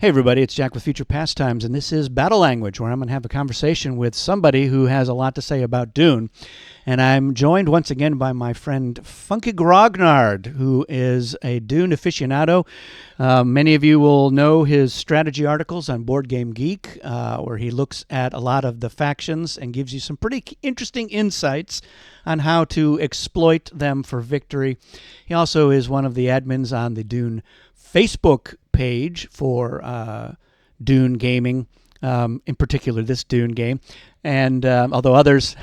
Hey everybody, it's Jack with Future Pastimes, and this is Battle Language, where I'm going to have a conversation with somebody who has a lot to say about Dune. And I'm joined once again by my friend FunkyGrognard, who is a Dune aficionado. Many of you will know his strategy articles on Board Game Geek, where he looks at a lot of the factions and gives you some pretty interesting insights on how to exploit them for victory. He also is one of the admins on the Dune Facebook page for Dune gaming, in particular this Dune game. And although others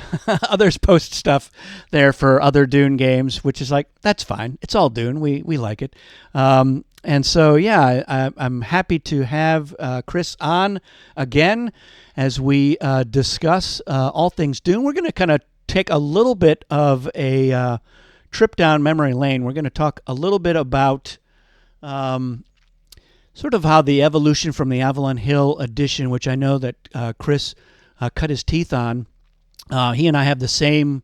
others post stuff there for other Dune games, which is like, that's fine. It's all Dune. We like it. And so, yeah, I'm happy to have Chris on again as we discuss all things Dune. We're going to kind of take a little bit of a trip down memory lane. We're going to talk a little bit about sort of how the evolution from the Avalon Hill edition, which I know that Chris cut his teeth on. He and I have the same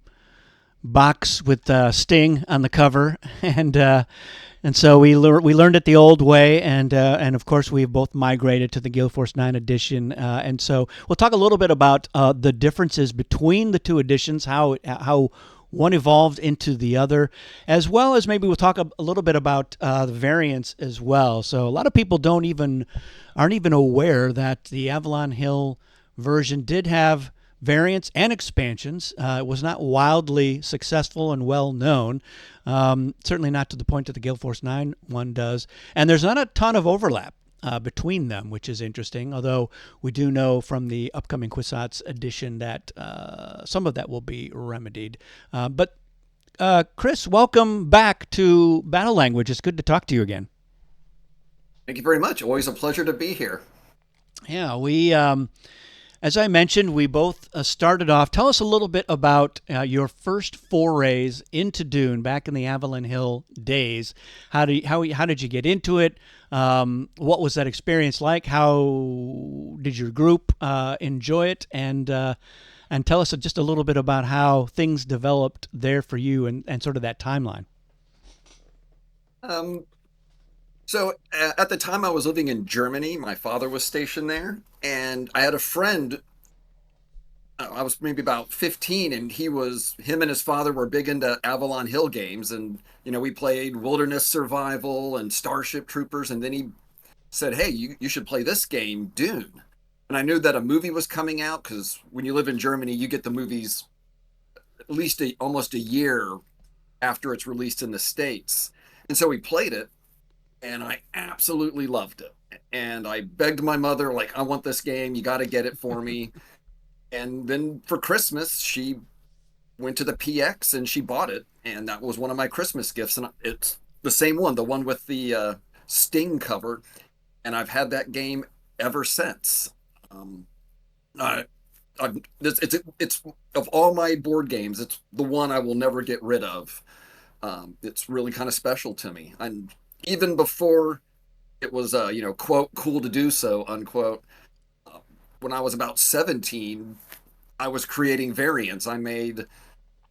box with Sting on the cover, and so we learned it the old way, and of course we've both migrated to the Guild Force 9 edition, and so we'll talk a little bit about the differences between the two editions, how one evolved into the other, as well as maybe we'll talk a little bit about the variants as well. So a lot of people aren't even aware that the Avalon Hill version did have variants and expansions. It was not wildly successful and well known, certainly not to the point that the Guild Force 9 one does. And there's not a ton of overlap between them, which is interesting, although we do know from the upcoming Kwisatz edition that some of that will be remedied. But Chris, welcome back to Battle Language. It's good to talk to you again. Thank you very much. Always a pleasure to be here. Yeah, we, as I mentioned, we both started off. Tell us a little bit about your first forays into Dune back in the Avalon Hill days. How did you get into it? What was that experience like? How did your group enjoy it? And tell us just a little bit about how things developed there for you and sort of that timeline. Um, at the time I was living in Germany, my father was stationed there, and I had a friend. I was maybe about 15, and him and his father were big into Avalon Hill games, and we played Wilderness Survival and Starship Troopers, and then he said, "Hey, you should play this game, Dune." And I knew that a movie was coming out because when you live in Germany, you get the movies at least almost a year after it's released in the States. And so we played it, and I absolutely loved it. And I begged my mother, like, I want this game. You got to get it for me. And then for Christmas, she went to the PX and she bought it. And that was one of my Christmas gifts. And it's the same one, the one with the Sting cover. And I've had that game ever since. I, it's of all my board games, it's the one I will never get rid of. It's really kind of special to me. And even before it was, quote, cool to do so, unquote, when I was about 17, I was creating variants. I made,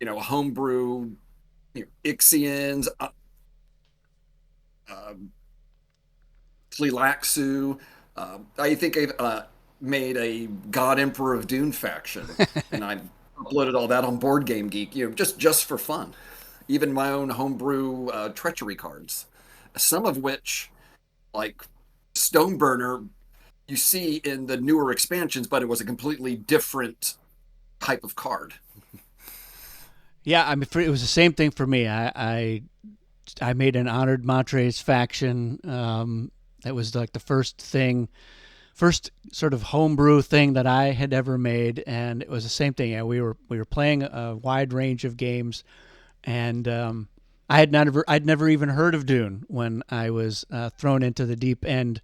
homebrew, Ixians, Tlilaxu. I think I've made a God Emperor of Dune faction, and I uploaded all that on Board Game Geek, just for fun. Even my own homebrew treachery cards, some of which, like Stoneburner, you see in the newer expansions, but it was a completely different type of card. Yeah, I mean, it was the same thing for me. I made an Honored Montres faction. That was like the first sort of homebrew thing that I had ever made, and it was the same thing. Yeah, we were playing a wide range of games, and I'd never even heard of Dune when I was thrown into the deep end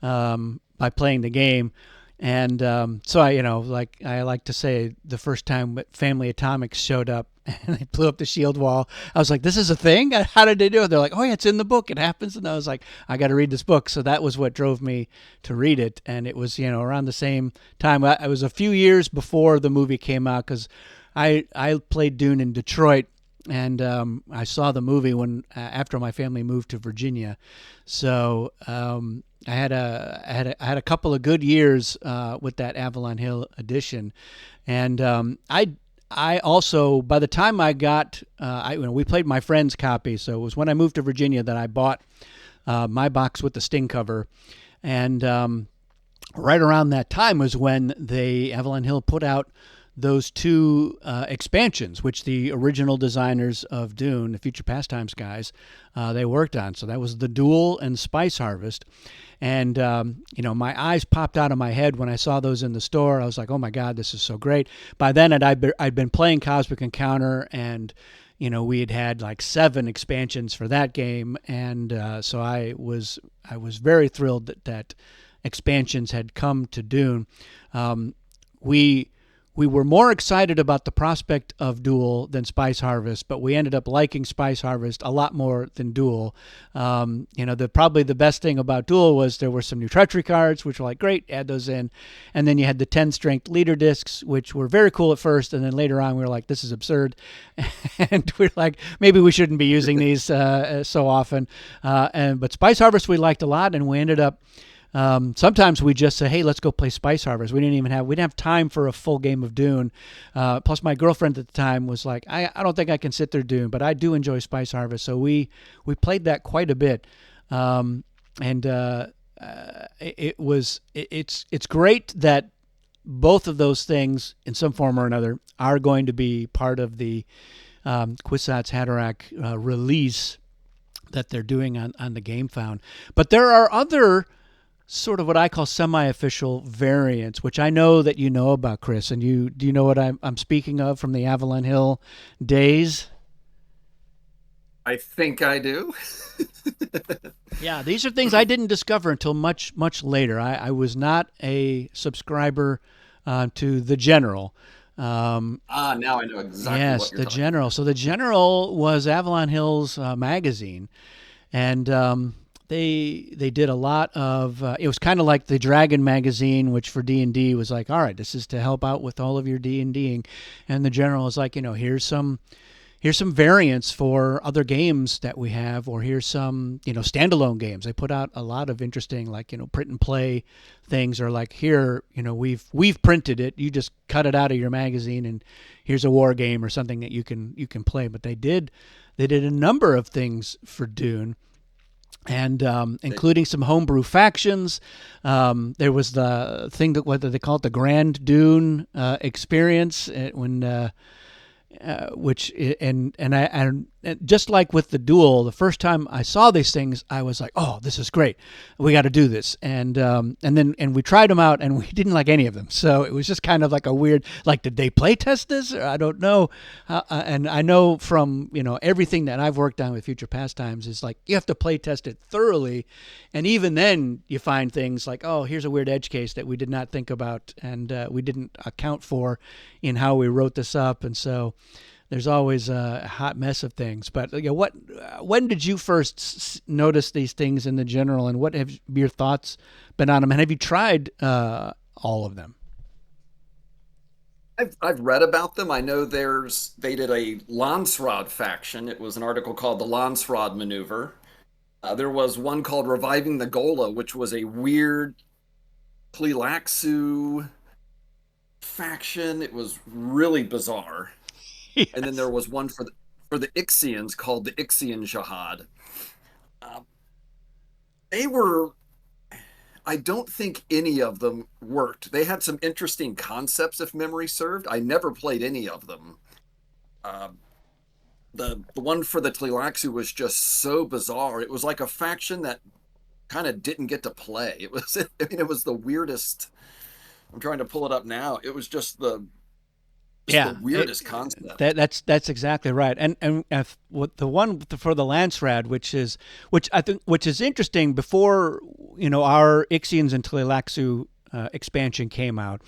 by playing the game. And so I like to say, the first time Family Atomics showed up and they blew up the shield wall, I was like, this is a thing? How did they do it? They're like, oh yeah, it's in the book. It happens. And I was like, I got to read this book. So that was what drove me to read it. And it was, around the same time. It was a few years before the movie came out, because I played Dune in Detroit. And I saw the movie after my family moved to Virginia. So I had a couple of good years with that Avalon Hill edition, and I also, by the time I got we played my friend's copy, so it was when I moved to Virginia that I bought my box with the Sting cover, and right around that time was when they Avalon Hill put out those two expansions, which the original designers of Dune, the Future Pastimes guys, they worked on. So that was the Duel and Spice Harvest. And, my eyes popped out of my head when I saw those in the store. I was like, oh my God, this is so great. By then, I'd been playing Cosmic Encounter, and, we had like 7 expansions for that game. And so I was very thrilled that expansions had come to Dune. We were more excited about the prospect of Duel than Spice Harvest, but we ended up liking Spice Harvest a lot more than Duel. Probably the best thing about Duel was there were some new treachery cards, which were like, great, add those in. And then you had the 10 strength leader discs, which were very cool at first, and then later on we were like, this is absurd. And we're like, maybe we shouldn't be using these so often. But Spice Harvest we liked a lot, and we ended up sometimes we just say, hey, let's go play Spice Harvest. We didn't have time for a full game of Dune. Plus my girlfriend at the time was like, I don't think I can sit through Dune, but I do enjoy Spice Harvest. So we played that quite a bit. It's great that both of those things in some form or another are going to be part of the Kwisatz Haderach release that they're doing on the GameFound. But there are other sort of what I call semi-official variants, which I know that you know about, Chris. And do you know what I'm speaking of from the Avalon Hill days? I think I do. Yeah, these are things I didn't discover until much, much later. I was not a subscriber to the General. Now I know exactly yes, what you're the talking General. about. So the General was Avalon Hill's magazine, and they did a lot of. It was kind of like the Dragon magazine, which for D&D was like, all right, this is to help out with all of your D&Ding, and the General was like, here's some variants for other games that we have, or here's some, standalone games. They put out a lot of interesting, like, print and play things, or like, here, we've printed it. You just cut it out of your magazine, and here's a war game or something that you can play. But they did a number of things for Dune, and including some homebrew factions. There was the thing that whether they call it the Grand Dune experience when. Which and just like with the Duel, the first time I saw these things, I was like, "Oh, this is great! We got to do this." And we tried them out, and we didn't like any of them. So it was just kind of like a weird, like, did they play test this? Or I don't know. And I know from everything that I've worked on with Future Pastimes is like you have to play test it thoroughly, and even then you find things like, "Oh, here's a weird edge case that we did not think about, and we didn't account for in how we wrote this up," and so. There's always a hot mess of things. But when did you first notice these things in the General, and what have your thoughts been on them? And have you tried all of them? I've read about them. I know they did a Landsrod faction. It was an article called the Landsrod Maneuver. There was one called Reviving the Gola, which was a weird Tleilaxu faction. It was really bizarre. Yes. And then there was one for the Ixians called the Ixian Jihad. They were. I don't think any of them worked. They had some interesting concepts, if memory served. I never played any of them. The one for the Tleilaxu was just so bizarre. It was like a faction that kind of didn't get to play. It was. I mean, it was the weirdest. I'm trying to pull it up now. It was just the weirdest concept. That's exactly right. And what the one for the Landsrad, which is interesting. Before our Ixians and Tleilaxu expansion came out,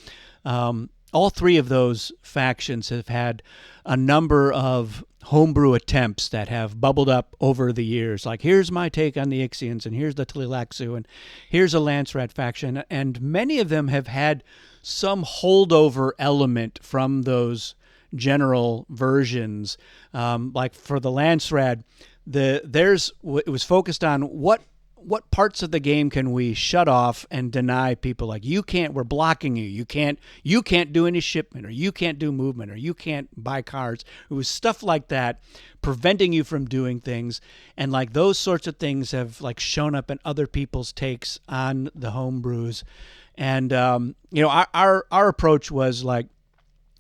all 3 of those factions have had a number of homebrew attempts that have bubbled up over the years. Like, here's my take on the Ixians, and here's the Tleilaxu, and here's a Landsrad faction, and many of them have had some holdover element from those general versions. Like for the Landsrad, it was focused on what what parts of the game can we shut off and deny people? Like, we're blocking you. You can't do any shipment, or you can't do movement, or you can't buy cards. It was stuff like that preventing you from doing things. And like those sorts of things have like shown up in other people's takes on the homebrews. And, our approach was like,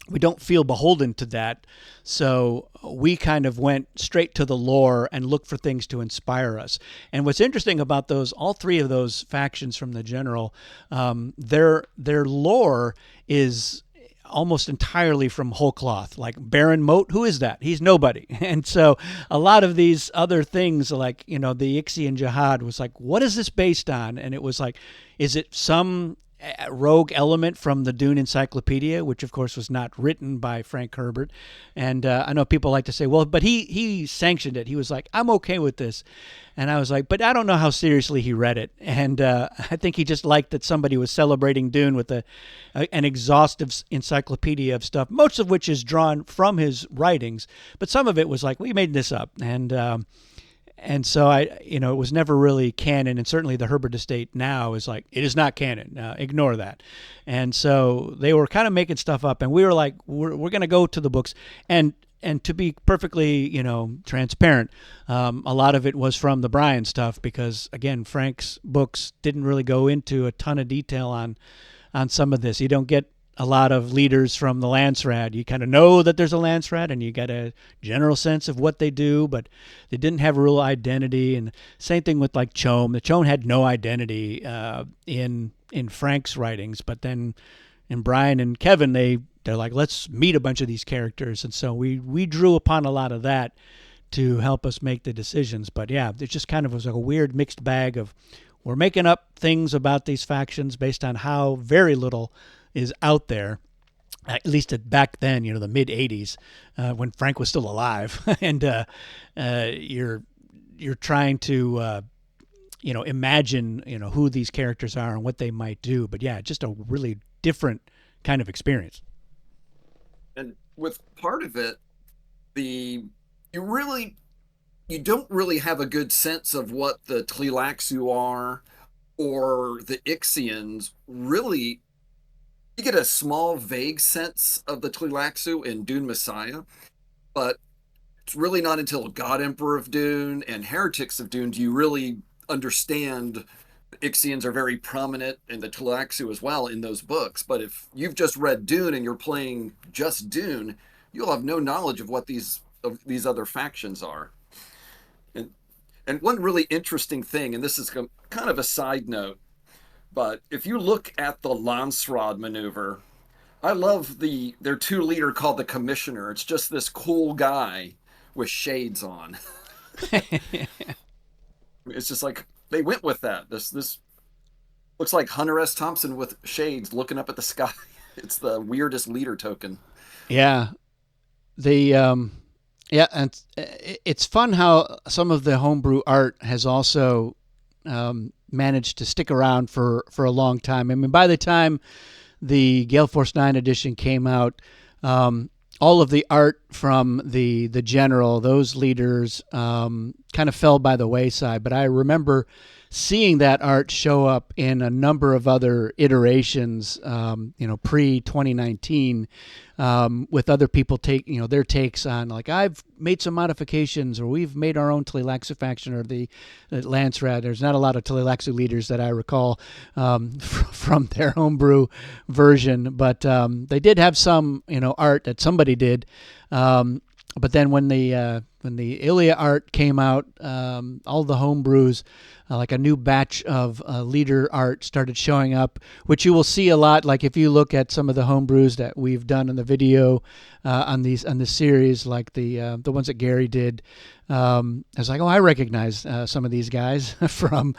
we don't feel beholden to that. So we kind of went straight to the lore and looked for things to inspire us. And what's interesting about all three of those factions from the general, their lore is almost entirely from whole cloth. Like Baron Moat, who is that? He's nobody. And so a lot of these other things, like, the Ixian Jihad was like, what is this based on? And it was like, is it some rogue element from the Dune Encyclopedia, which of course was not written by Frank Herbert? And I know people like to say, well, but he sanctioned it. He was like, I'm okay with this. And I was like, but I don't know how seriously he read it. And I think he just liked that somebody was celebrating Dune with an exhaustive encyclopedia of stuff, most of which is drawn from his writings. But some of it was like, we made this up. And so it was never really canon, and certainly the Herbert estate now is like, it is not canon. Ignore that. And so they were kind of making stuff up, and we were like, we're going to go to the books, and to be perfectly transparent, a lot of it was from the Brian stuff, because again, Frank's books didn't really go into a ton of detail on some of this. You don't get a lot of leaders from the Landsraad. You kind of know that there's a Landsraad, and you get a general sense of what they do, but they didn't have a real identity. And same thing with like Chome. The Chome had no identity in Frank's writings, but then in Brian and Kevin, they're like, let's meet a bunch of these characters. And so we drew upon a lot of that to help us make the decisions. But yeah, it just kind of was like a weird mixed bag of, we're making up things about these factions based on how very little is out there, at least back then, the mid 80s, when Frank was still alive. And you're trying to imagine who these characters are and what they might do. But yeah, just a really different kind of experience. And with part of it, you don't really have a good sense of what the Tleilaxu are, or the Ixians. Really, you get a small, vague sense of the Tleilaxu in Dune Messiah, but it's really not until God Emperor of Dune and Heretics of Dune do you really understand the Ixians are very prominent, and the Tleilaxu as well, in those books. But if you've just read Dune and you're playing just Dune, you'll have no knowledge of what these other factions are. And one really interesting thing, and this is kind of a side note, but if you look at the Landsraad maneuver, I love their two leader called the Commissioner. It's just this cool guy with shades on. It's just like they went with that. This looks like Hunter S. Thompson with shades looking up at the sky. It's the weirdest leader token. Yeah. And it's fun how some of the homebrew art has also managed to stick around for a long time. I mean, by the time the Gale Force 9 edition came out, all of the art from the general, those leaders, kind of fell by the wayside. But I remember seeing that art show up in a number of other iterations, pre-2019, with other people their takes on, like, I've made some modifications, or we've made our own Tleilaxu faction, or the Landsraad. There's not a lot of Tleilaxu leaders that I recall from their homebrew version, but they did have some, art that somebody did. But then when the Ilia art came out, all the homebrews, like a new batch of leader art started showing up, which you will see a lot. Like if you look at some of the homebrews that we've done in the video on this series, like the ones that Gary did, I was like, oh, I recognize some of these guys from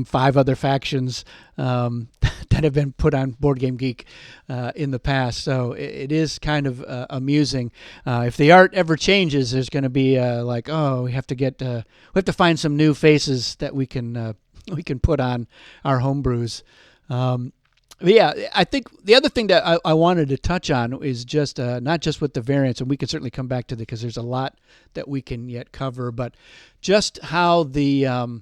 5 other factions that have been put on Board Game Geek in the past. So it is kind of amusing. If the art ever changes, there's going to be like, oh, we have to find some new faces that we can put on our homebrews. But yeah, I think the other thing that I wanted to touch on is just not just with the variants, and we can certainly come back to that because there's a lot that we can yet cover, but just how the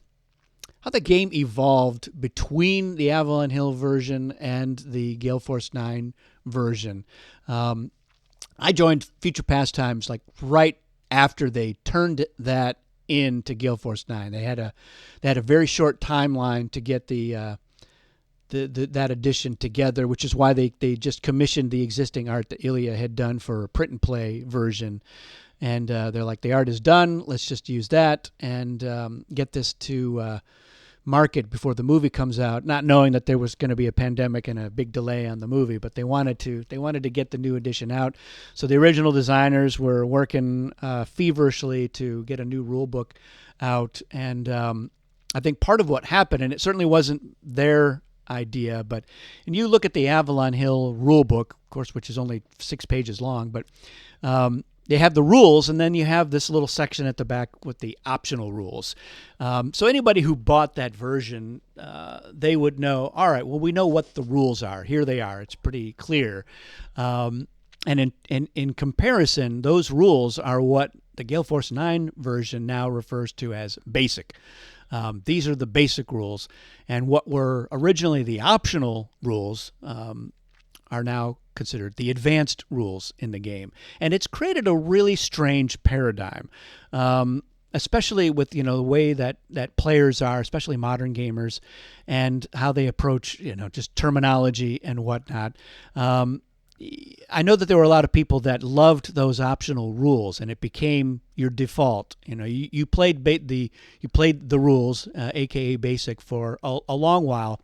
the game evolved between the Avalon Hill version and the Gale Force 9 version. I joined Future Pastimes like right after they turned that into Gale Force 9. They had a very short timeline to get that edition together, which is why they just commissioned the existing art that Ilya had done for a print and play version. And they're like, the art is done. Let's just use that and get this to market before the movie comes out, not knowing that there was going to be a pandemic and a big delay on the movie, but they wanted to get the new edition out. So the original designers were working feverishly to get a new rule book out. And I think part of what happened, and it certainly wasn't their idea, but and you look at the Avalon Hill rule book, of course, which is only 6 pages long, but they have the rules, and then you have this little section at the back with the optional rules. So anybody who bought that version, they would know, all right, well, we know what the rules are. Here they are. It's pretty clear. And in comparison, those rules are what the Gale Force 9 version now refers to as basic. These are the basic rules. And what were originally the optional rules are now considered the advanced rules in the game. And it's created a really strange paradigm, especially with, the way that players are, especially modern gamers, and how they approach, just terminology and whatnot. I know that there were a lot of people that loved those optional rules, and it became your default. You played the rules, aka basic, for a long while.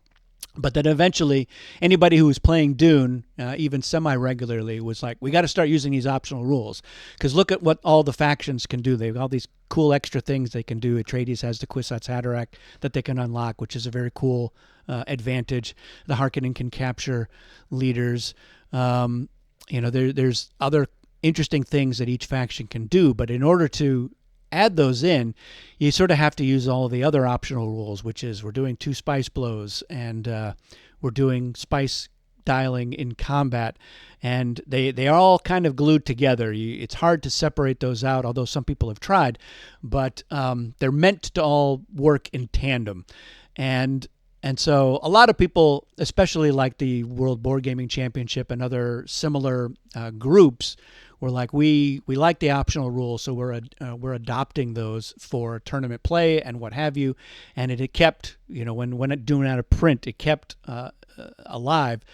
But then eventually, anybody who was playing Dune, even semi-regularly, was like, we got to start using these optional rules. Because look at what all the factions can do. They've got all these cool extra things they can do. Atreides has the Kwisatz Haderach that they can unlock, which is a very cool advantage. The Harkonnen can capture leaders. There's other interesting things that each faction can do. But in order to add those in, you sort of have to use all the other optional rules, which is we're doing 2 spice blows, and we're doing spice dialing in combat, and they are all kind of glued together. It's hard to separate those out, although some people have tried, but they're meant to all work in tandem. And so a lot of people, especially like the World Board Gaming Championship and other similar groups, were like, we like the optional rules, so we're adopting those for tournament play and what have you. And it kept, when it doing out of print, it kept alive.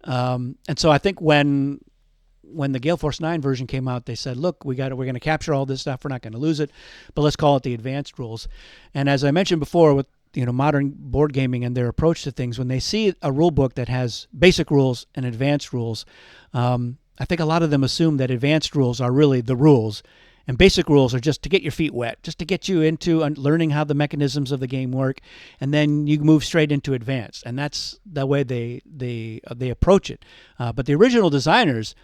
And so I think when the Gale Force 9 version came out, they said, look, we're going to capture all this stuff. We're not going to lose it, but let's call it the advanced rules. And as I mentioned before, with modern board gaming and their approach to things, when they see a rule book that has basic rules and advanced rules, I think a lot of them assume that advanced rules are really the rules, and basic rules are just to get your feet wet, just to get you into learning how the mechanisms of the game work, and then you move straight into advanced. And that's the way they approach it. But the original designers,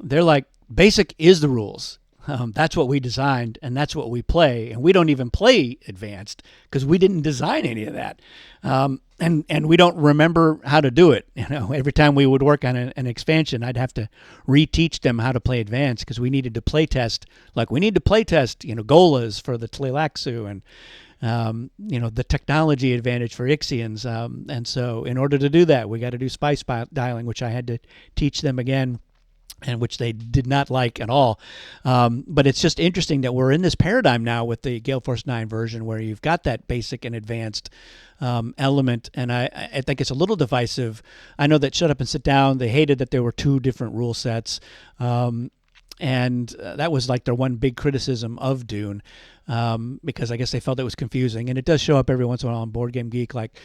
they're like, basic is the rules. That's what we designed, and that's what we play. And we don't even play advanced because we didn't design any of that. And we don't remember how to do it. Every time we would work on an expansion, I'd have to reteach them how to play advanced because we needed to play test. Like we need to play test, Golas for the Tleilaxu and, the technology advantage for Ixians. And so in order to do that, we got to do spice dialing, which I had to teach them again, and which they did not like at all. But it's just interesting that we're in this paradigm now with the Gale Force 9 version where you've got that basic and advanced element, and I think it's a little divisive. I know that Shut Up and Sit Down, they hated that there were 2 different rule sets, and that was like their one big criticism of Dune, because I guess they felt it was confusing, and it does show up every once in a while on Board Game Geek, like,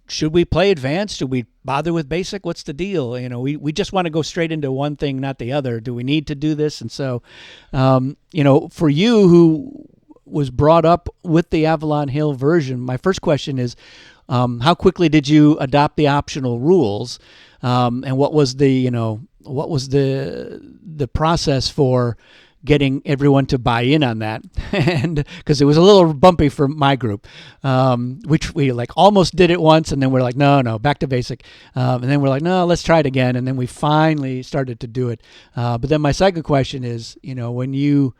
should we play advanced? Should we bother with basic? What's the deal? We just want to go straight into one thing, not the other. Do we need to do this? And so, for you who was brought up with the Avalon Hill version, my first question is, how quickly did you adopt the optional rules? And what was the process for getting everyone to buy in on that? And because it was a little bumpy for my group, which we like almost did it once, and then we're like, no, back to basic, and then we're like, no, let's try it again, and then we finally started to do it. But then my second question is, when you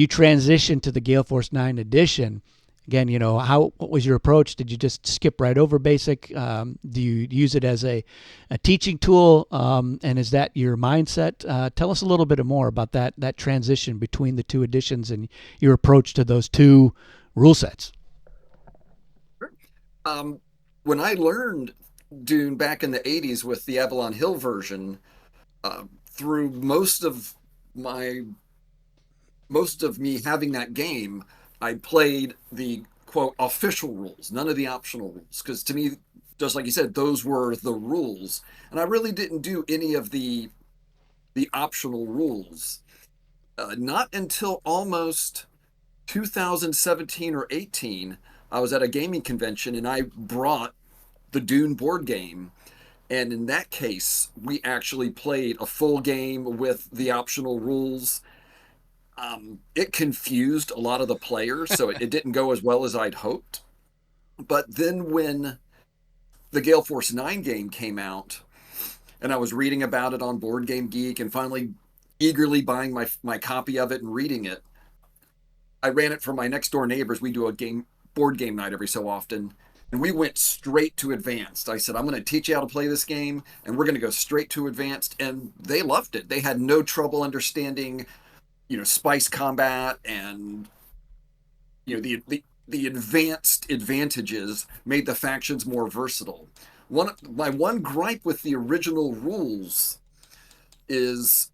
transition to the Gale Force 9 edition, again, what was your approach? Did you just skip right over basic? Do you use it as a teaching tool? And is that your mindset? Tell us a little bit more about that transition between the two editions and your approach to those two rule sets. Um, when I learned Dune back in the 80s with the Avalon Hill version, through my most of me having that game, I played the quote official rules, none of the optional rules, because to me, just like you said, those were the rules, and I really didn't do any of the optional rules. Not until almost 2017 or 18, I was at a gaming convention and I brought the Dune board game. And in that case, we actually played a full game with the optional rules. It confused a lot of the players, so it didn't go as well as I'd hoped. But then when the Gale Force 9 game came out, and I was reading about it on Board Game Geek and finally eagerly buying my copy of it and reading it, I ran it for my next door neighbors. We do a board game night every so often. And we went straight to advanced. I said, I'm going to teach you how to play this game, and we're going to go straight to advanced. And they loved it. They had no trouble understanding, spice combat and, the advanced advantages made the factions more versatile. My one gripe with the original rules is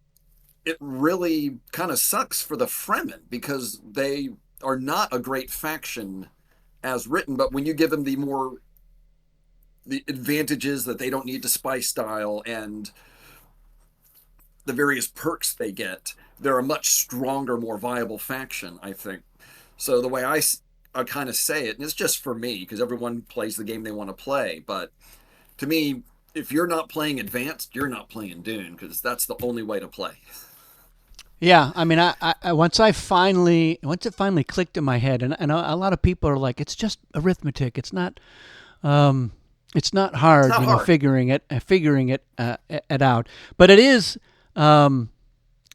it really kind of sucks for the Fremen because they are not a great faction as written, but when you give them the advantages that they don't need to spice style and the various perks they get, they're a much stronger, more viable faction, I think. So the way I kind of say it, and it's just for me because everyone plays the game they want to play, but to me, if you're not playing advanced, you're not playing Dune because that's the only way to play. Yeah, I mean, once it finally clicked in my head, and a lot of people are like, it's just arithmetic. Um, it's not It's hard, not hard. figuring it out. But it is,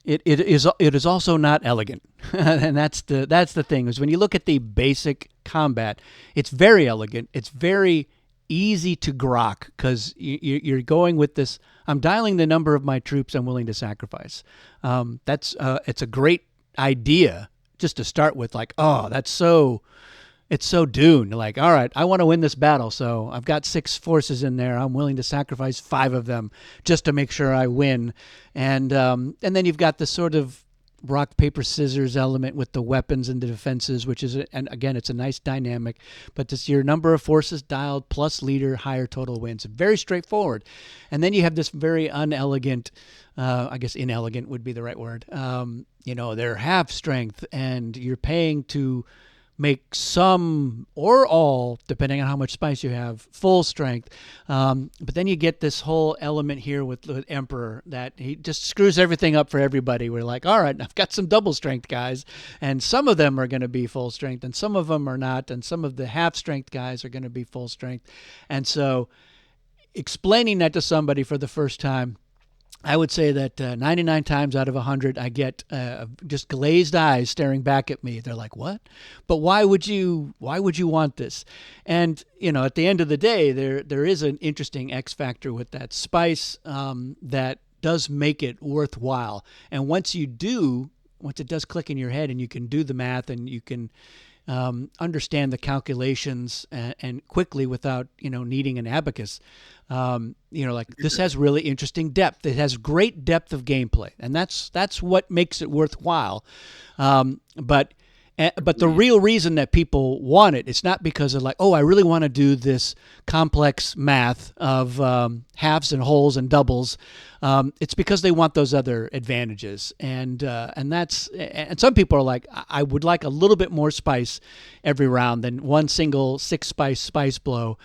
it is also not elegant, and that's the thing is when you look at the basic combat, it's very elegant. It's very easy to grok because you're going with this. I'm dialing the number of my troops I'm willing to sacrifice. It's a great idea just to start with. Like, oh, it's so Dune. Like, all right, I want to win this battle, so I've got 6 forces in there. I'm willing to sacrifice 5 of them just to make sure I win. And then you've got this sort of rock paper scissors element with the weapons and the defenses, which is, and again, it's a nice dynamic. But this your number of forces dialed plus leader, higher total wins. Very straightforward. And then you have this very unelegant, I guess inelegant would be the right word. They're half strength, and you're paying to make some or all, depending on how much spice you have, full strength. But then you get this whole element here with the Emperor that he just screws everything up for everybody. We're like, all right, I've got some double strength guys, and some of them are going to be full strength, and some of them are not, and some of the half strength guys are going to be full strength. And so explaining that to somebody for the first time, I would say that 99 times out of 100, I get just glazed eyes staring back at me. They're like, "What? But why would you? Why would you want this?" And at the end of the day, there is an interesting X factor with that spice that does make it worthwhile. And once it does click in your head, and you can do the math, and you can understand the calculations and quickly without needing an abacus. Like this has really interesting depth. It has great depth of gameplay, and that's what makes it worthwhile. But the real reason that people want it, it's not because they're like, oh, I really want to do this complex math of halves and wholes and doubles. It's because they want those other advantages, and some people are like, I would like a little bit more spice every round than one single 6 spice blow,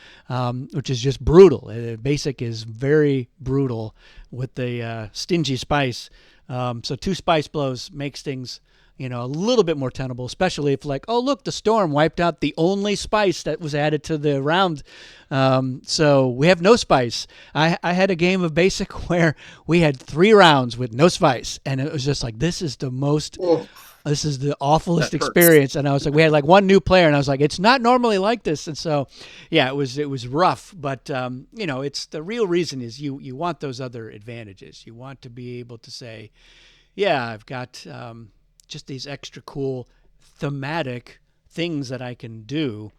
which is just brutal. Basic is very brutal with the stingy spice. So 2 spice blows makes things a little bit more tenable, especially if like, oh, look, the storm wiped out the only spice that was added to the round. So we have no spice. I had a game of Basic where we had 3 rounds with no spice, and it was just like, this is the most Oh. this is the awfulest That hurts. experience. And I was like, we had like one new player, and I was like, it's not normally like this. And so, yeah, it was rough. But it's the real reason is you want those other advantages. You want to be able to say, yeah, I've got just these extra cool thematic things that I can do.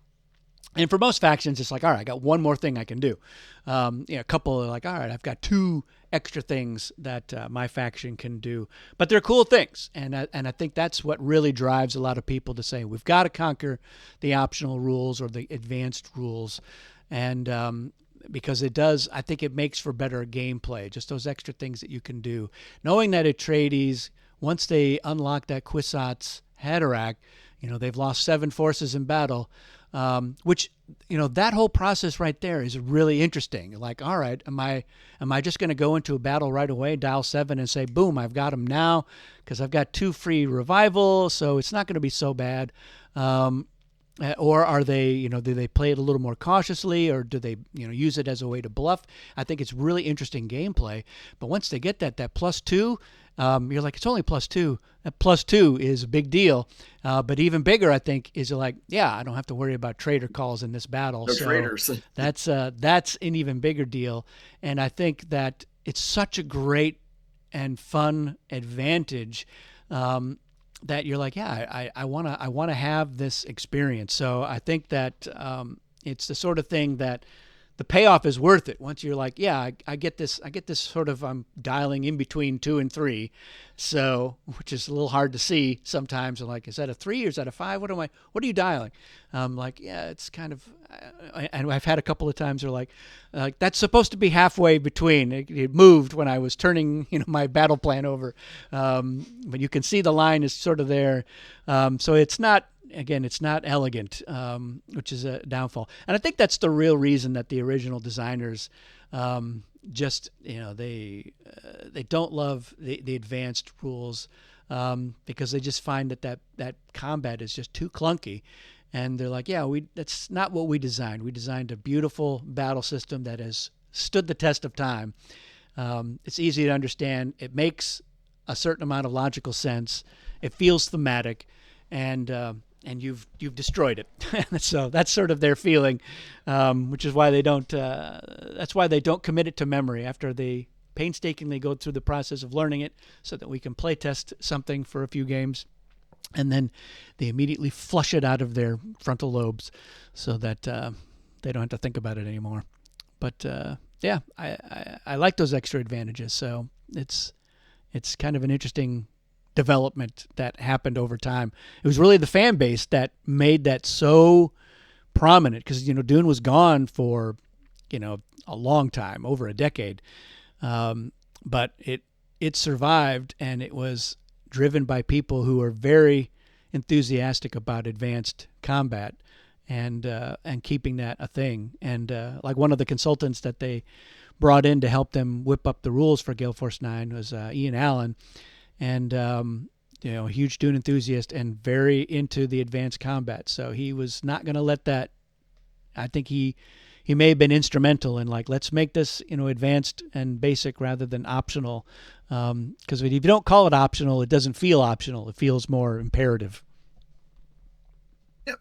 And for most factions, it's like, all right, I got one more thing I can do. A couple are like, all right, I've got two extra things that my faction can do, but they're cool things, and I think that's what really drives a lot of people to say we've got to conquer the optional rules or the advanced rules, and because it does, I think it makes for better gameplay. Just those extra things that you can do, knowing that Atreides, once they unlock that Kwisatz Haderach, they've lost 7 forces in battle. Which that whole process right there is really interesting. Like, all right, am I just going to go into a battle right away, dial 7, and say, boom, I've got them now because I've got 2 free revival, so it's not going to be so bad. Or are they, do they play it a little more cautiously, or do they, use it as a way to bluff? I think it's really interesting gameplay. But once they get that +2, you're like, it's only +2. That +2 is a big deal. But even bigger, I think, is like, yeah, I don't have to worry about traitor calls in this battle. No So traitors. that's an even bigger deal. And I think that it's such a great and fun advantage. That you're like, yeah, I wanna have this experience. So I think that it's the sort of thing that the payoff is worth it. Once you're like, yeah, I get this sort of, I'm dialing in between 2 and 3, so which is a little hard to see sometimes. I'm like, is that a 3 or is that a 5? What are you dialing? Like, yeah, it's kind of, and I've had a couple of times where like that's supposed to be halfway between. It moved when I was turning my battle plan over, but you can see the line is sort of there. So it's not. Again, it's not elegant, which is a downfall. And I think that's the real reason that the original designers just, they don't love the advanced rules because they just find that combat is just too clunky. And they're like, yeah, that's not what we designed. We designed a beautiful battle system that has stood the test of time. It's easy to understand. It makes a certain amount of logical sense. It feels thematic, and you've destroyed it. So that's sort of their feeling, which is why they don't. That's why they don't commit it to memory after they painstakingly go through the process of learning it, so that we can play test something for a few games, and then they immediately flush it out of their frontal lobes, so that they don't have to think about it anymore. But yeah, I like those extra advantages. So it's kind of an interesting development that happened over time. It was really the fan base that made that so prominent, because Dune was gone for a long time, over a decade, but it survived, and it was driven by people who are very enthusiastic about advanced combat and keeping that a thing. And like one of the consultants that they brought in to help them whip up the rules for Gale Force 9 was Ian Allen, and a huge Dune enthusiast and very into the advanced combat. So he was not going to let that. I think he may have been instrumental in like, let's make this advanced and basic rather than optional, because if you don't call it optional, it doesn't feel optional. It feels more imperative. Yep.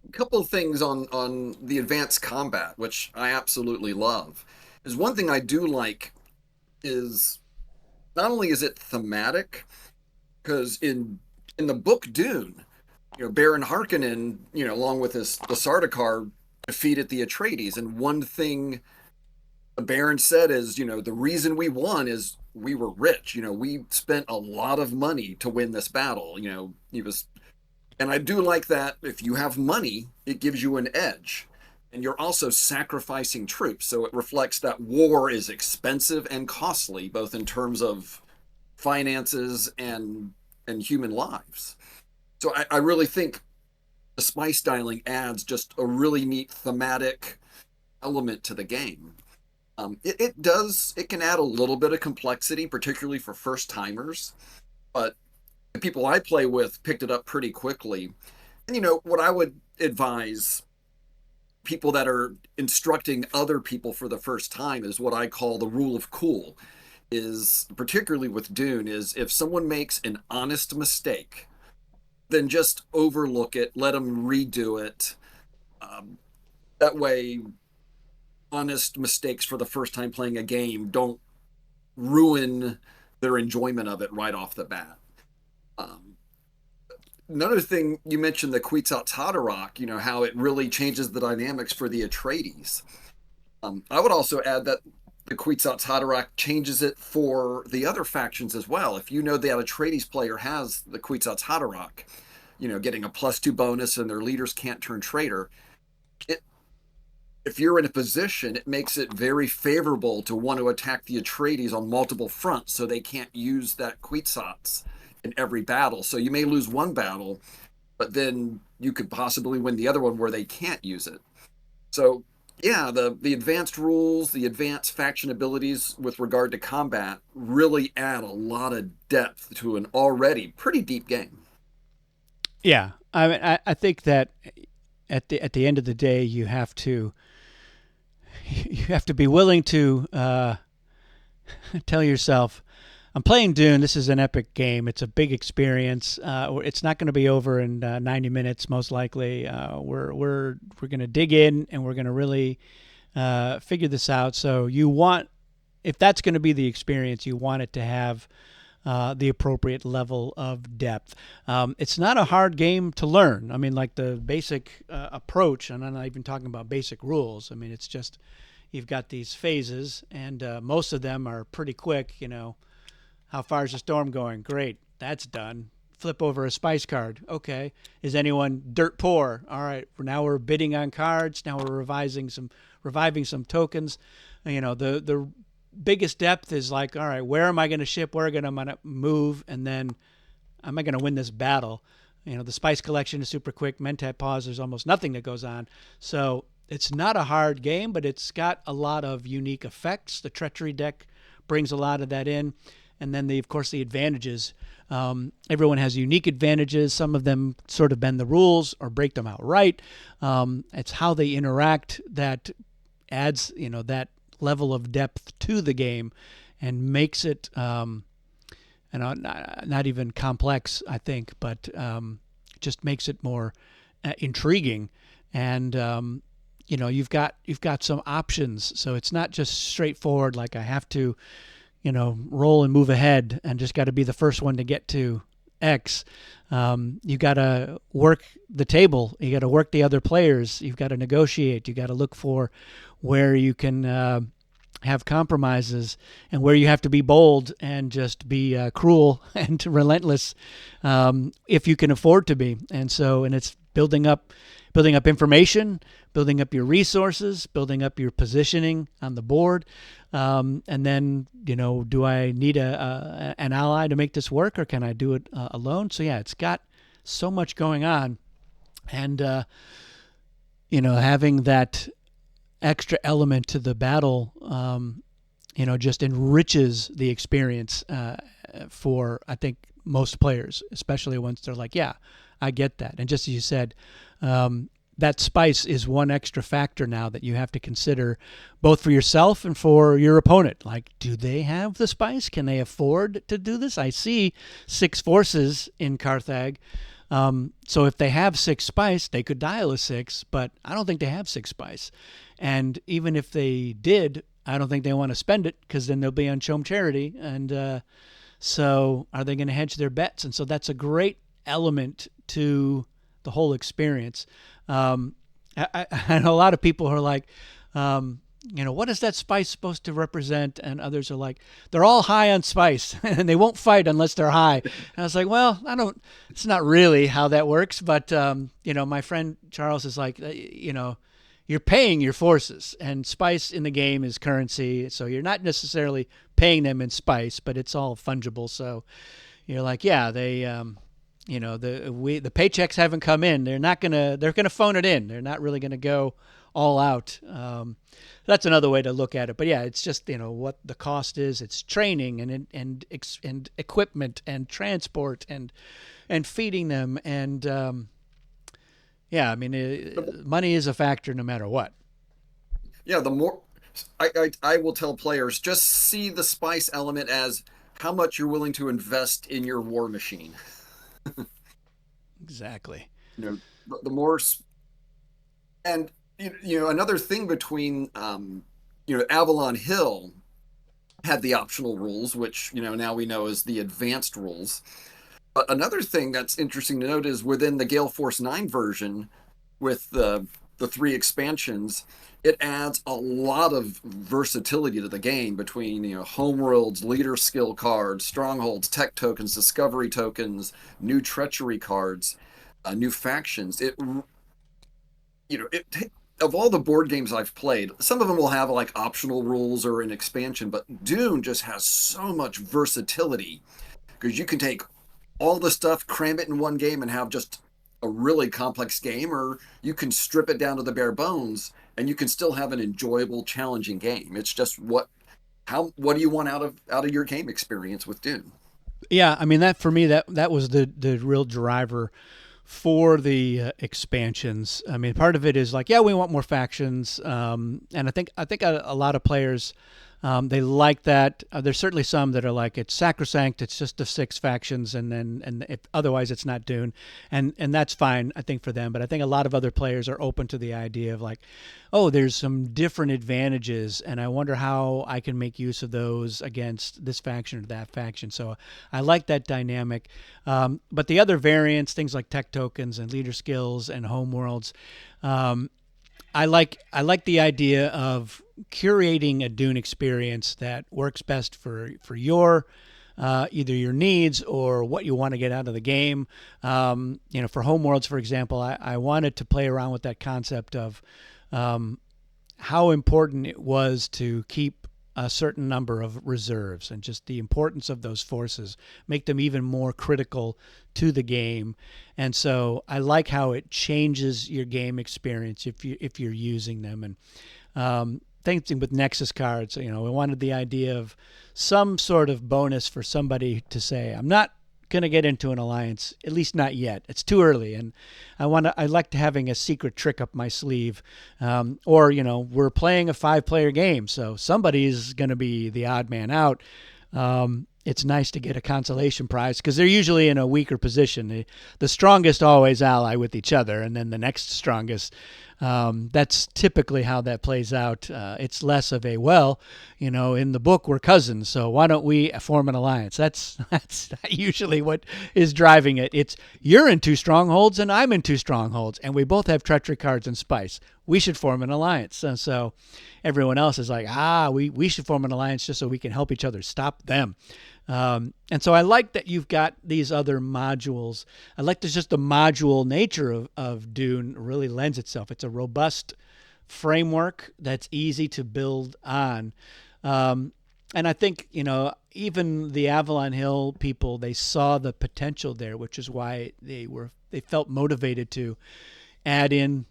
A couple of things on the advanced combat, which I absolutely love. Is one thing I do like is not only is it thematic, because in the book Dune, Baron Harkonnen, along with the Sardaukar, defeated the Atreides, and one thing the Baron said is, the reason we won is we were rich. We spent a lot of money to win this battle. He was, and I do like that. If you have money, it gives you an edge. And you're also sacrificing troops. So it reflects that war is expensive and costly, both in terms of finances and human lives. So I really think the spice dialing adds just a really neat thematic element to the game. It can add a little bit of complexity, particularly for first timers, but the people I play with picked it up pretty quickly. And what I would advise people that are instructing other people for the first time is what I call the rule of cool. Is particularly with Dune, is if someone makes an honest mistake, then just overlook it, let them redo it. Um, that way, honest mistakes for the first time playing a game don't ruin their enjoyment of it right off the bat. Um, Another thing you mentioned, the Quetzalcoatl, how it really changes the dynamics for the Atreides. I would also add that the Quetzalcoatl changes it for the other factions as well. If you know that Atreides player has the Quetzalcoatl, getting a +2 bonus and their leaders can't turn traitor, it, if you're in a position, it makes it very favorable to want to attack the Atreides on multiple fronts so they can't use that Quetzalcoatl in every battle. So you may lose one battle, but then you could possibly win the other one where they can't use it. So yeah, the advanced rules, the advanced faction abilities with regard to combat really add a lot of depth to an already pretty deep game. Yeah, I mean, I think that at the end of the day, you have to be willing to tell yourself, I'm playing Dune. This is an epic game. It's a big experience. It's not going to be over in 90 minutes, most likely. We're going to dig in and we're going to really figure this out. So if that's going to be the experience, you want it to have the appropriate level of depth. It's not a hard game to learn. I mean, like the basic approach, and I'm not even talking about basic rules. I mean, it's just you've got these phases, and most of them are pretty quick. How far is the storm going? Great, that's done. Flip over a spice card. Okay. Is anyone dirt poor? All right. Now we're bidding on cards. Now we're reviving some tokens. The biggest depth is like, all right, where am I going to ship? Where am I going to move? And then am I going to win this battle? The spice collection is super quick. Mentat pause. There's almost nothing that goes on. So it's not a hard game, but it's got a lot of unique effects. The treachery deck brings a lot of that in. And then, of course, the advantages. Everyone has unique advantages. Some of them sort of bend the rules or break them outright. It's how they interact that adds, that level of depth to the game and makes it, not even complex, I think, but just makes it more intriguing. And you've got some options, so it's not just straightforward like I have to roll and move ahead and just got to be the first one to get to X. You got to work the table. You got to work the other players. You've got to negotiate. You got to look for where you can have compromises and where you have to be bold and just be cruel and relentless if you can afford to be. And it's building up information, building up your resources, building up your positioning on the board. And then, do I need an ally to make this work, or can I do it alone? So, yeah, it's got so much going on. And, having that extra element to the battle, just enriches the experience for, I think, most players, especially once they're like, yeah, I get that. And just as you said, that spice is one extra factor now that you have to consider both for yourself and for your opponent. Like, do they have the spice? Can they afford to do this? I see 6 forces in Carthag. So if they have 6 spice, they could dial a 6, but I don't think they have 6 spice. And even if they did, I don't think they want to spend it because then they'll be on Chom Charity. And so are they going to hedge their bets? And so that's a great element to the whole experience. I know a lot of people are like, what is that spice supposed to represent? And others are like, they're all high on spice and they won't fight unless they're high. And I was like, well, it's not really how that works. But, my friend Charles is like, you're paying your forces, and spice in the game is currency. So you're not necessarily paying them in spice, but it's all fungible. So you're like, yeah, they, the paychecks haven't come in. They're gonna phone it in. They're not really gonna go all out. That's another way to look at it. But yeah, it's just what the cost is. It's training and equipment and transport and feeding them and yeah. I mean, money is a factor no matter what. Yeah, the more I will tell players, just see the spice element as how much you're willing to invest in your war machine. Exactly. You know, the more and another thing between Avalon Hill had the optional rules, which now we know is the advanced rules. But another thing that's interesting to note is within the Gale Force 9 version, with the three expansions, it adds a lot of versatility to the game between homeworlds, leader skill cards, strongholds, tech tokens, discovery tokens, new treachery cards, new factions. It of all the board games I've played, some of them will have like optional rules or an expansion, but Dune just has so much versatility because you can take all the stuff, cram it in one game, and have just a really complex game, or you can strip it down to the bare bones and you can still have an enjoyable, challenging game. It's just what do you want out of your game experience with Dune? Yeah, I mean that for me that was the real driver for the expansions. I mean, part of it is like, yeah, we want more factions, and I think a lot of players they like that. There's certainly some that are like it's sacrosanct. It's just the six factions, and if otherwise it's not Dune, and that's fine. I think for them, but I think a lot of other players are open to the idea of like, oh, there's some different advantages, and I wonder how I can make use of those against this faction or that faction. So I like that dynamic. But the other variants, things like tech tokens and leader skills and home worlds, um, I like the idea of curating a Dune experience that works best for your either your needs or what you want to get out of the game. For homeworlds, for example, I wanted to play around with that concept of how important it was to keep a certain number of reserves and just the importance of those forces, make them even more critical to the game. And so I like how it changes your game experience if you're using them. And same thing with Nexus cards. We wanted the idea of some sort of bonus for somebody to say, I'm not going to get into an alliance, at least not yet. It's too early, and I like having a secret trick up my sleeve. Or we're playing a 5-player game, so somebody's going to be the odd man out. It's nice to get a consolation prize because they're usually in a weaker position. The strongest always ally with each other, and then the next strongest. That's typically how that plays out. It's less of a, well, in the book we're cousins, so why don't we form an alliance? That's usually what is driving it. It's you're in 2 strongholds and I'm in 2 strongholds, and we both have treachery cards and spice. We should form an alliance. And so everyone else is like, we should form an alliance just so we can help each other stop them. And so I like that you've got these other modules. I like just the module nature of Dune really lends itself. It's a robust framework that's easy to build on. And I think, even the Avalon Hill people, they saw the potential there, which is why they felt motivated to add in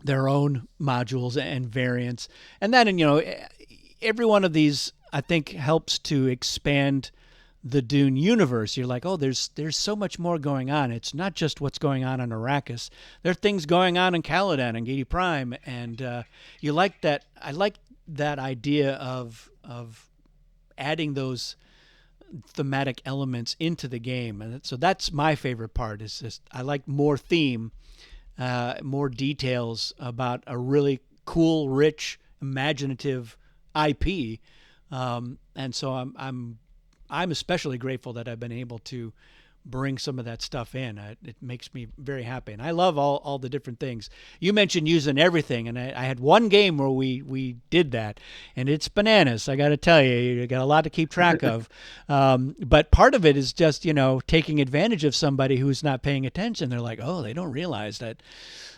their own modules and variants. And then, every one of these, I think, helps to expand the Dune universe. You're like, oh, there's so much more going on. It's not just what's going on Arrakis. There are things going on in Caladan and Giedi Prime, and you like that. I like that idea of adding those thematic elements into the game, and so that's my favorite part. Is just I like more theme, more details about a really cool, rich, imaginative IP, and so I'm especially grateful that I've been able to bring some of that stuff in. It makes me very happy, and I love all the different things. You mentioned using everything, and I had one game where we did that, and it's bananas. I got to tell you got a lot to keep track of. But part of it is just taking advantage of somebody who's not paying attention. They're like, oh, they don't realize that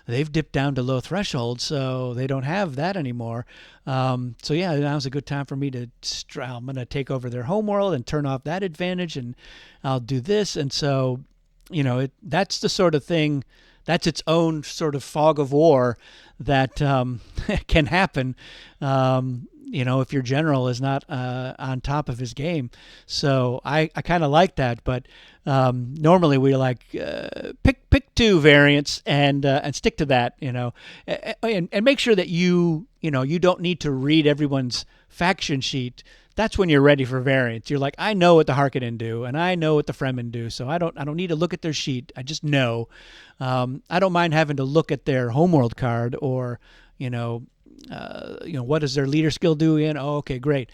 they've dipped down to low threshold, so they don't have that anymore. So yeah, now's a good time for me to. I'm going to take over their homeworld and turn off that advantage, and I'll do this. And so, that's the sort of thing. That's its own sort of fog of war that can happen. If your general is not on top of his game. So I kind of like that, but normally we like pick 2 variants and stick to that, and make sure that you don't need to read everyone's faction sheet that's when you're ready for variants. You're like, I know what the Harkonnen do, and I know what the Fremen do, so I don't need to look at their sheet. I just know. I don't mind having to look at their homeworld card or, what does their leader skill do in? Oh, okay, great.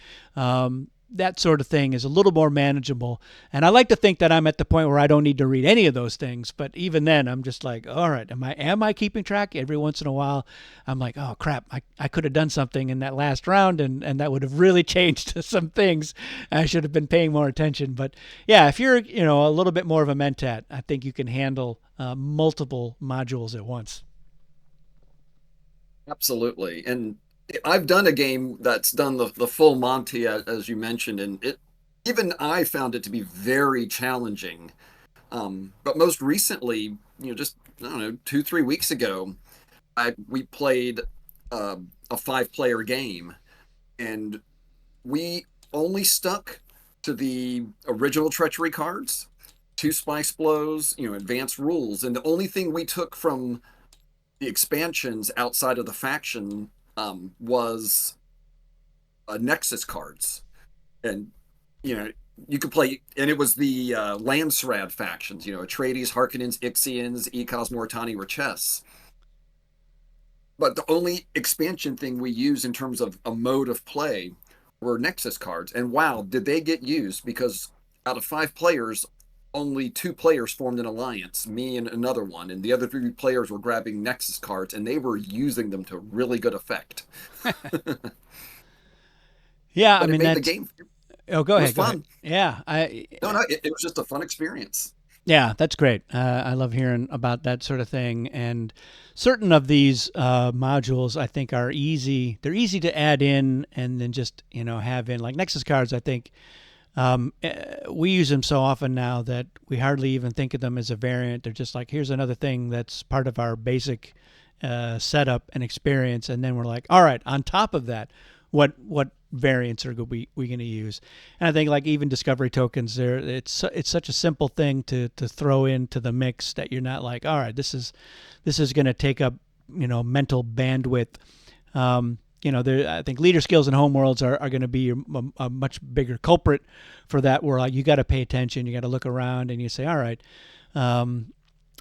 That sort of thing is a little more manageable. And I like to think that I'm at the point where I don't need to read any of those things. But even then, I'm just like, all right, am I keeping track? Every once in a while, I'm like, oh crap, I could have done something in that last round, and that would have really changed some things. I should have been paying more attention. But yeah, if you're a little bit more of a mentat, I think you can handle multiple modules at once. Absolutely. And I've done a game that's done the full Monty, as you mentioned, and even I found it to be very challenging. But most recently, just I don't know, 2, 3 weeks ago, we played uh, a 5-player game, and we only stuck to the original treachery cards, two spice blows, advanced rules, and the only thing we took from the expansions outside of the faction was Nexus cards, and you know you could play, and it was the Landsrad factions, Atreides, Harkonnens, Ixians, Ekos, Mortani, or chess. But the only expansion thing we used in terms of a mode of play were Nexus cards, and wow, did they get used? Because out of 5 players, only 2 players formed an alliance, me and another one, and the other 3 players were grabbing Nexus cards, and they were using them to really good effect. Yeah, I But it mean made the that's. game, Oh, go it was ahead. Go ahead. fun. Yeah, I. No, no, it was just a fun experience. Yeah, that's great. I love hearing about that sort of thing. And certain of these modules, I think, are easy. They're easy to add in and then just have in. Like Nexus cards, I think we use them so often now that we hardly even think of them as a variant. They're just like, here's another thing that's part of our basic setup and experience. And then we're like, all right, on top of that, what variants are we going to use? And I think like even discovery tokens, there it's such a simple thing to throw into the mix that you're not like, all right, this is going to take up mental bandwidth. I think leader skills and homeworlds are going to be a much bigger culprit for that. Where like you got to pay attention, you got to look around, and you say, all right,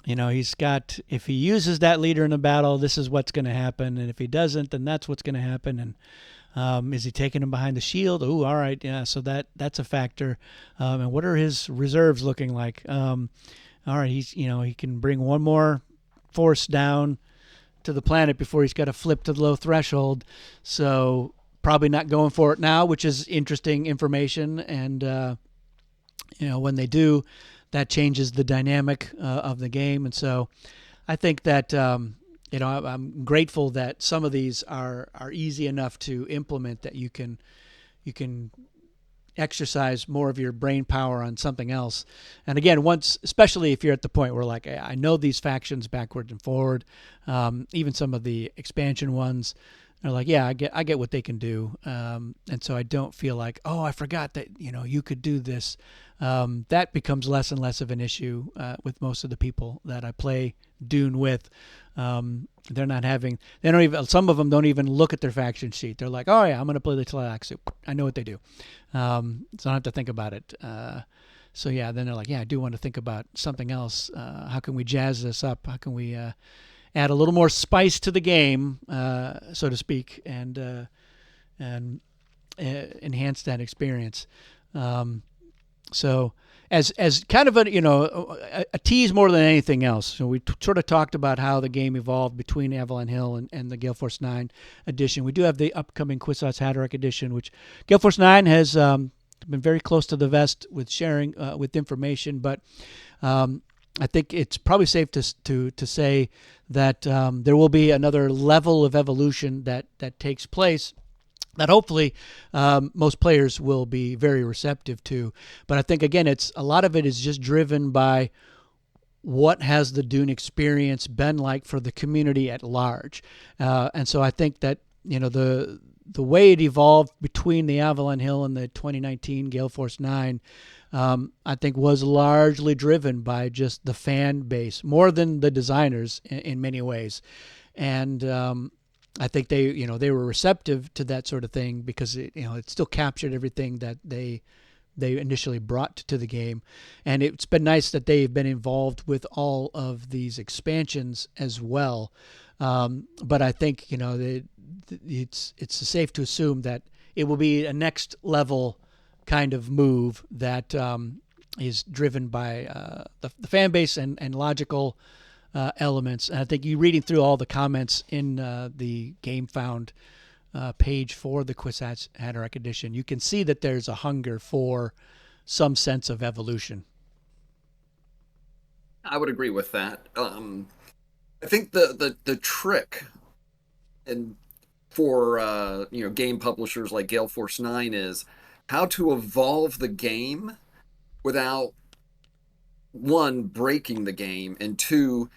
he's got, if he uses that leader in a battle, this is what's going to happen, and if he doesn't, then that's what's going to happen. And is he taking him behind the shield? Oh, all right, yeah. So that's a factor. And what are his reserves looking like? All right, he can bring one more force down to the planet before he's got to flip to the low threshold. So probably not going for it now, which is interesting information. And when they do, that changes the dynamic of the game. And so I think that I'm grateful that some of these are easy enough to implement that you can exercise more of your brain power on something else. And again, especially if you're at the point where like I know these factions backward and forward, even some of the expansion ones are like, yeah, I get what they can do, and so I don't feel like, oh, I forgot that you could do this. That becomes less and less of an issue with most of the people that I play Dune with. They're not having. They don't even. Some of them don't even look at their faction sheet. They're like, oh yeah, I'm going to play the Tleilaxu. I know what they do, so I don't have to think about it. So yeah, then they're like, yeah, I do want to think about something else. How can we jazz this up? How can we add a little more spice to the game, so to speak, and enhance that experience? So as kind of a tease more than anything else. So we sort of talked about how the game evolved between Avalon Hill and the Gale Force 9 edition. We do have the upcoming Kwisatz Haderach edition, which Gale Force 9 has been very close to the vest with sharing with information, but I think it's probably safe to say that there will be another level of evolution that takes place that hopefully most players will be very receptive to. But I think, again, a lot of it is just driven by what has the Dune experience been like for the community at large. And so I think that, the way it evolved between the Avalon Hill and the 2019 Gale Force 9, I think was largely driven by just the fan base, more than the designers in many ways. And I think they were receptive to that sort of thing because it still captured everything that they initially brought to the game, and it's been nice that they've been involved with all of these expansions as well. But I think it's safe to assume that it will be a next level kind of move that is driven by the fan base and logical elements. And I think you reading through all the comments in the GameFound page for the Quiz Hatterack edition, you can see that there's a hunger for some sense of evolution. I would agree with that. I think the trick and for game publishers like Gale Force 9 is how to evolve the game without one breaking the game and two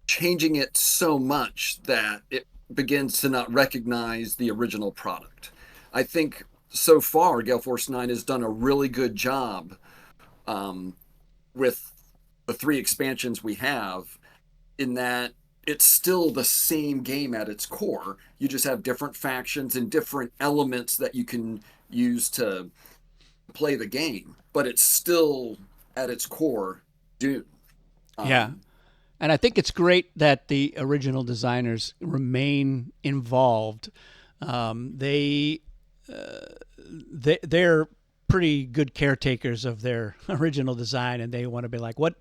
changing it so much that it begins to not recognize the original product. I think so far Gale Force 9 has done a really good job with the 3 expansions we have, in that it's still the same game at its core. You just have different factions and different elements that you can use to play the game, but it's still at its core Dune. Yeah. And I think it's great that the original designers remain involved. They're pretty good caretakers of their original design, and they want to be like, what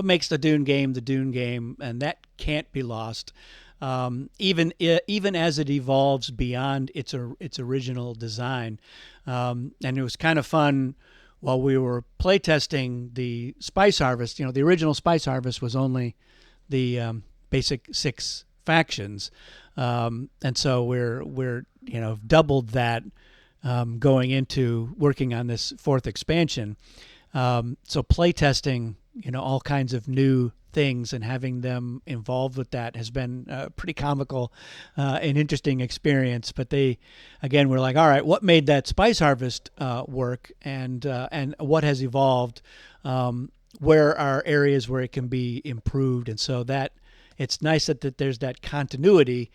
makes the Dune game, and that can't be lost. Even as it evolves beyond its original design. And it was kind of fun while we were playtesting the Spice Harvest. The original Spice Harvest was only the basic 6 factions, and so we're doubled that going into working on this 4th expansion. So playtesting all kinds of new things and having them involved with that has been pretty comical and interesting experience. But they, again, were like, all right, what made that Spice Harvest work, and what has evolved? Where are areas where it can be improved? And so that it's nice that there's that continuity,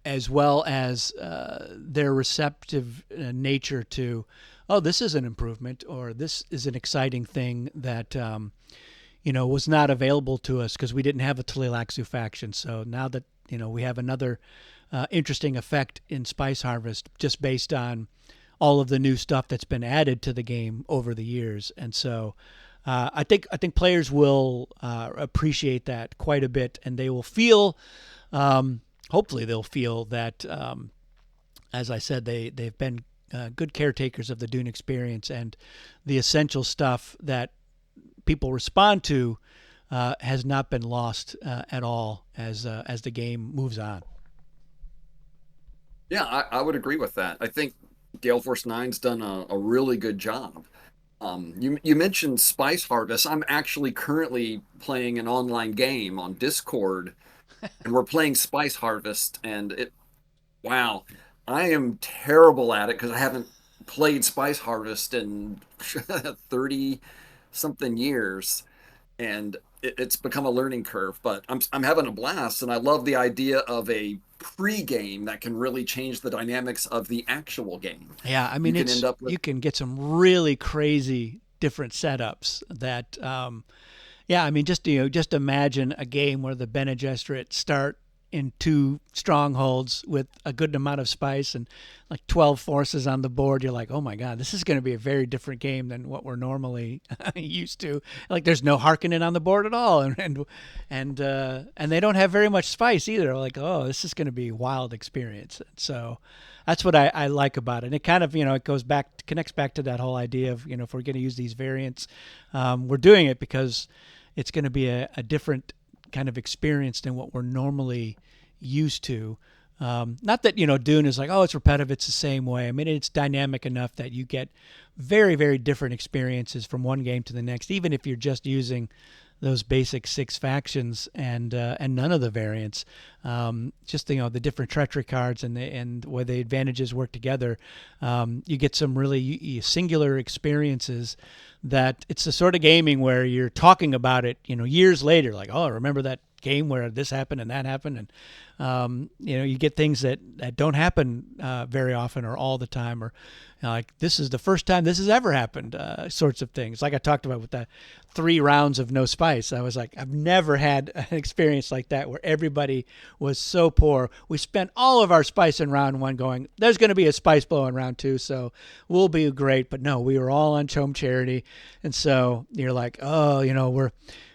as well as their receptive nature to, oh, this is an improvement, or this is an exciting thing that was not available to us because we didn't have a Tleilaxu faction. So now that we have another interesting effect in Spice Harvest, just based on all of the new stuff that's been added to the game over the years. And so I think players will appreciate that quite a bit, and they will feel, hopefully they'll feel that, as I said, they've been good caretakers of the Dune experience, and the essential stuff that people respond to has not been lost at all as the game moves on. Yeah, I would agree with that. I think Gale Force 9's done a really good job. You mentioned Spice Harvest. I'm actually currently playing an online game on Discord, and we're playing Spice Harvest, and wow, I am terrible at it because I haven't played Spice Harvest in 30 something years, and it's become a learning curve. But I'm having a blast, and I love the idea of a pre-game that can really change the dynamics of the actual game. Yeah, I mean, you can get some really crazy different setups that. Yeah, I mean, just imagine a game where the Bene Gesserit start in 2 strongholds with a good amount of spice and like 12 forces on the board. You're like, oh my god, this is going to be a very different game than what we're normally used to. Like, there's no Harkonnen on the board at all, and they don't have very much spice either. Like, oh, this is going to be a wild experience. So that's what I like about it. And it kind of, it connects back to that whole idea of, if we're going to use these variants, we're doing it because it's going to be a different kind of experience than what we're normally used to. Not that, Dune is like, oh, it's repetitive, it's the same way. I mean, it's dynamic enough that you get very, very different experiences from one game to the next, even if you're just using those basic 6 factions and none of the variants. Just the different treachery cards and where the advantages work together. You get some really singular experiences that it's the sort of gaming where you're talking about it, years later, like, oh, remember that game where this happened and that happened, and you get things that don't happen very often or all the time, or like this is the first time this has ever happened, sorts of things. Like I talked about with the 3 rounds of no spice, I was like, I've never had an experience like that where everybody was so poor. We spent all of our spice in round 1 going, there's going to be a spice blow in round 2, so we'll be great. But no, we were all on home charity, and so you're like, oh,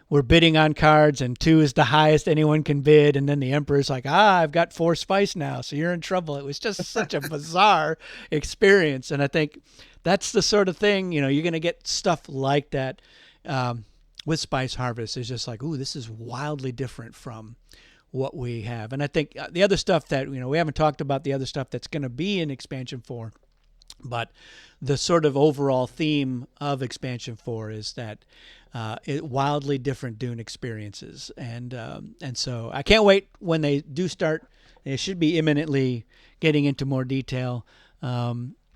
we're bidding on cards, and 2 is the highest anyone can bid. And then the Emperor's like, I've got 4 spice now, so you're in trouble. It was just such a bizarre experience. And I think that's the sort of thing, you're going to get stuff like that with Spice Harvest. Is just like, ooh, this is wildly different from what we have. And I think the other stuff that, we haven't talked about the other stuff that's going to be in Expansion 4, but the sort of overall theme of Expansion 4 is that wildly different Dune experiences, and so I can't wait when they do start. They should be imminently getting into more detail.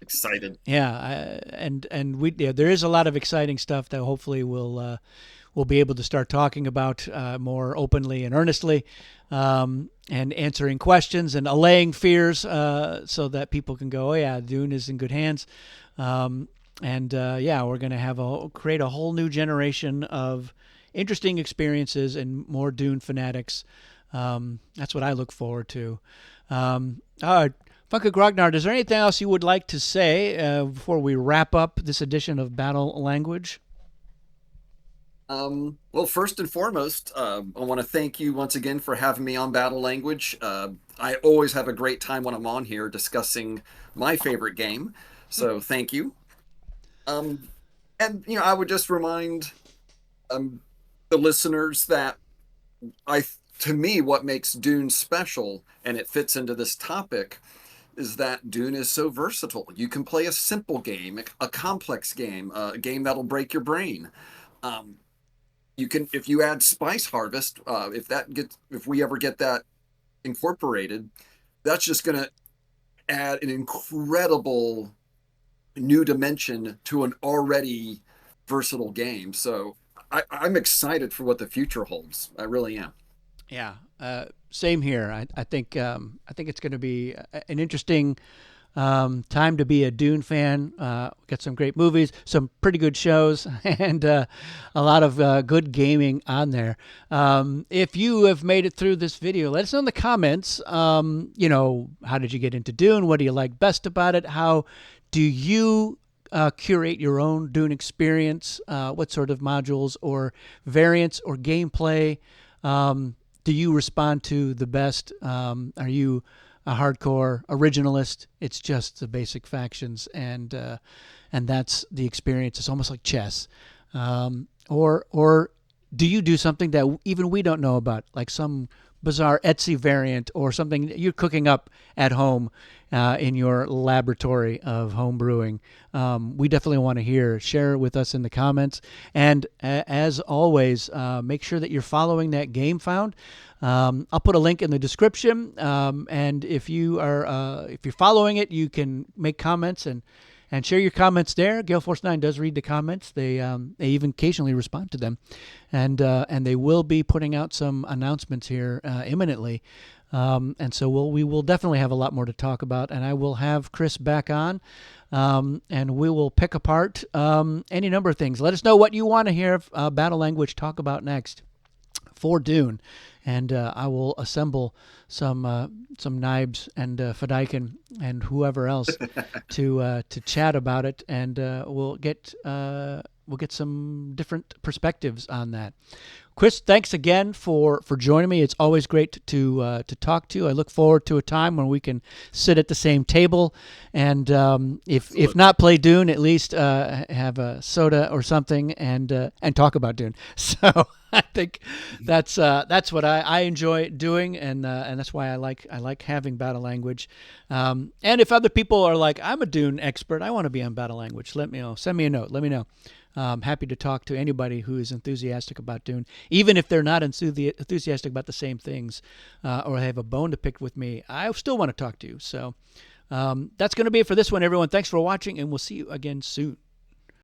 Excited. Yeah, and there is a lot of exciting stuff that hopefully we'll be able to start talking about more openly and earnestly, and answering questions and allaying fears, so that people can go, oh yeah, Dune is in good hands. We're going to create a whole new generation of interesting experiences and more Dune fanatics. That's what I look forward to. FunkyGrognard, is there anything else you would like to say before we wrap up this edition of Battle Language? Well, first and foremost, I want to thank you once again for having me on Battle Language. I always have a great time when I'm on here discussing my favorite game, so thank you. I would just remind the listeners that to me, what makes Dune special, and it fits into this topic, is that Dune is so versatile. You can play a simple game, a complex game, a game that'll break your brain. You can, if you add Spice Harvest, if we ever get that incorporated, that's just going to add an incredible new dimension to an already versatile game. So I'm excited for what the future holds. I really am. Yeah, same here. I think it's going to be an interesting time to be a Dune fan. Got some great movies, some pretty good shows, and a lot of good gaming on there. If you have made it through this video, let us know in the comments. How did you get into Dune? What do you like best about it? How do you curate your own Dune experience? What sort of modules or variants or gameplay do you respond to the best? Are you a hardcore originalist? It's just the basic factions, and that's the experience. It's almost like chess. Or do you do something that even we don't know about, like some bizarre Etsy variant or something that you're cooking up at home in your laboratory of home brewing? We definitely want to share with us in the comments. And as always, make sure that you're following that Game Found. I'll put a link in the description. And if you're following it, you can make comments and share your comments there. Gale Force 9 does read the comments. They even occasionally respond to them, and they will be putting out some announcements here imminently. And so we will definitely have a lot more to talk about, and I will have Chris back on, and we will pick apart any number of things. Let us know what you want to hear Battle Language talk about next for Dune, and I will assemble some Nibes and Fadaikin and whoever else to chat about it, and we'll get some different perspectives on that. Chris, thanks again for joining me. It's always great to talk to you. I look forward to a time when we can sit at the same table and if not play Dune, at least have a soda or something and talk about Dune. So I think that's what I enjoy doing, and that's why I like having Battle Language. And if other people are like, I'm a Dune expert, I want to be on Battle Language, let me know. Send me a note. Let me know. I'm happy to talk to anybody who is enthusiastic about Dune, even if they're not enthusiastic about the same things, or have a bone to pick with me. I still want to talk to you. So that's going to be it for this one, everyone. Thanks for watching, and we'll see you again soon.